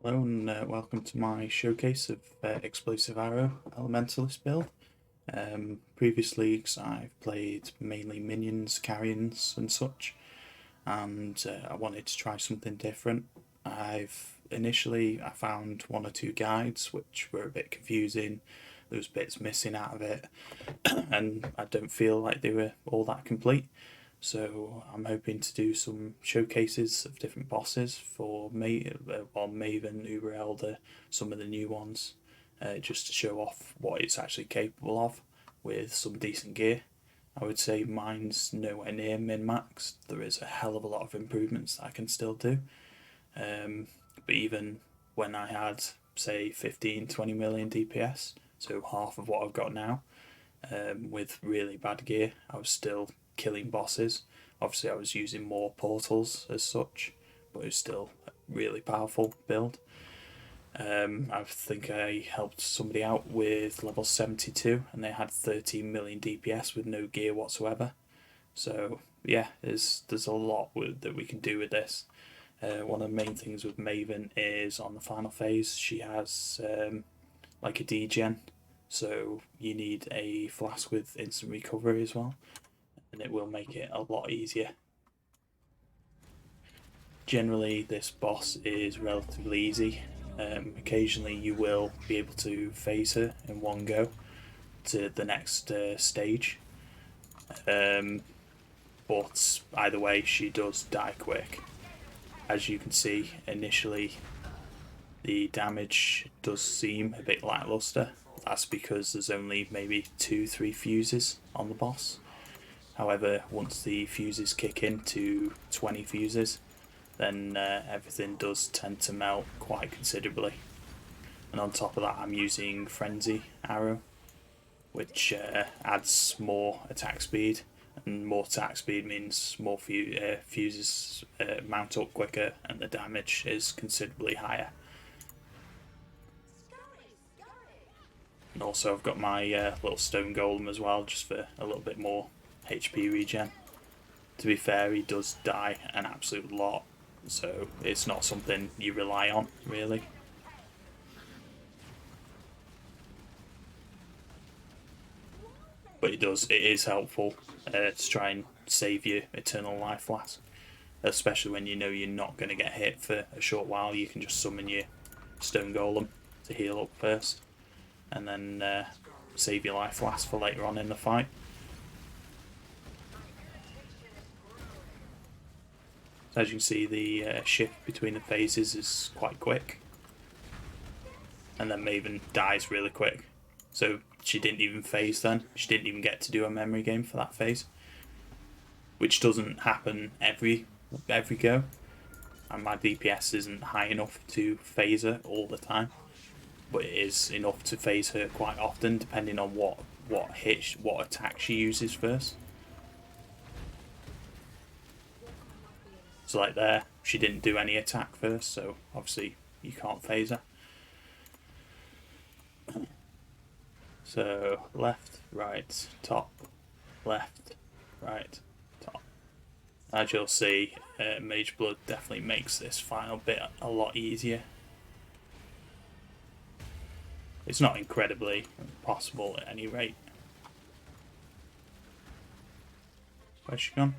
Hello and welcome to my showcase of Explosive Arrow Elementalist build. Previous leagues I've played mainly minions, carrions and such, and I wanted to try something different. I found one or two guides which were a bit confusing. There was bits missing out of it and I don't feel like they were all that complete. So I'm hoping to do some showcases of different bosses for Maven, Uber Elder, some of the new ones, just to show off what it's actually capable of with some decent gear. I would say mine's nowhere near min-max. There is a hell of a lot of improvements that I can still do. But even when I had, say, 15, 20 million DPS, so half of what I've got now, with really bad gear, I was still killing bosses. Obviously, I was using more portals as such, but it was still a really powerful build. I think I helped somebody out with level 72 and they had 13 million DPS with no gear whatsoever. So yeah, there's a lot that we can do with this. One of the main things with Maven is on the final phase she has like a degen, so you need a flask with instant recovery as well, and it will make it a lot easier. Generally this boss is relatively easy. Occasionally you will be able to phase her in one go to the next stage, but either way she does die quick. As you can see, initially the damage does seem a bit lackluster. That's because there's only maybe 2-3 fuses on the boss. However, once the fuses kick in to 20 fuses, then everything does tend to melt quite considerably. And on top of that, I'm using Frenzy Arrow, which adds more attack speed, and more attack speed means more fuses mount up quicker and the damage is considerably higher. And also I've got my little stone golem as well, just for a little bit more HP regen. To be fair, he does die an absolute lot, so it's not something you rely on really. But it is helpful to try and save your eternal life flask, especially when you know you're not going to get hit for a short while. You can just summon your stone golem to heal up first, and then save your life flask for later on in the fight. As you can see, the shift between the phases is quite quick, and then Maven dies really quick. So she didn't even phase then. She didn't even get to do a memory game for that phase, which doesn't happen every go. And my DPS isn't high enough to phase her all the time, but it is enough to phase her quite often, depending on what attack she uses first. So like there, she didn't do any attack first, so obviously you can't phase her. So left, right, top, left, right, top. As you'll see, Mage Blood definitely makes this final bit a lot easier. It's not incredibly impossible at any rate. Where's she gone?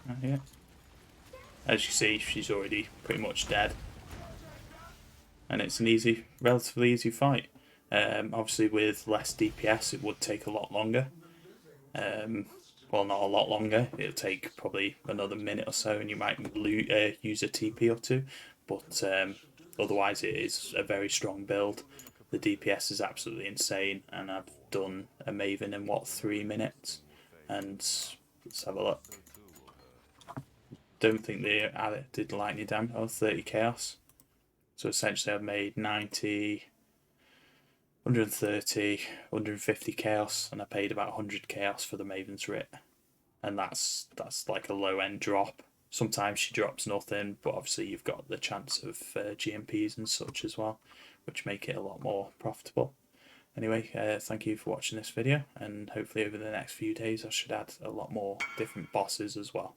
Oh, yeah. As you see, she's already pretty much dead. And it's an relatively easy fight. Obviously with less DPS it would take a lot longer. Well, not a lot longer, it'll take probably another minute or so and you might use a TP or two, but otherwise it is a very strong build. The DPS is absolutely insane, and I've done a Maven in 3 minutes, and let's have a look. Don't think they did lightning damage. 30 chaos. So essentially I've made 90, 130, 150 chaos, and I paid about 100 chaos for the Maven's Writ. And that's like a low end drop. Sometimes she drops nothing, but obviously you've got the chance of GMPs and such as well, which make it a lot more profitable. Anyway, thank you for watching this video, and hopefully over the next few days I should add a lot more different bosses as well.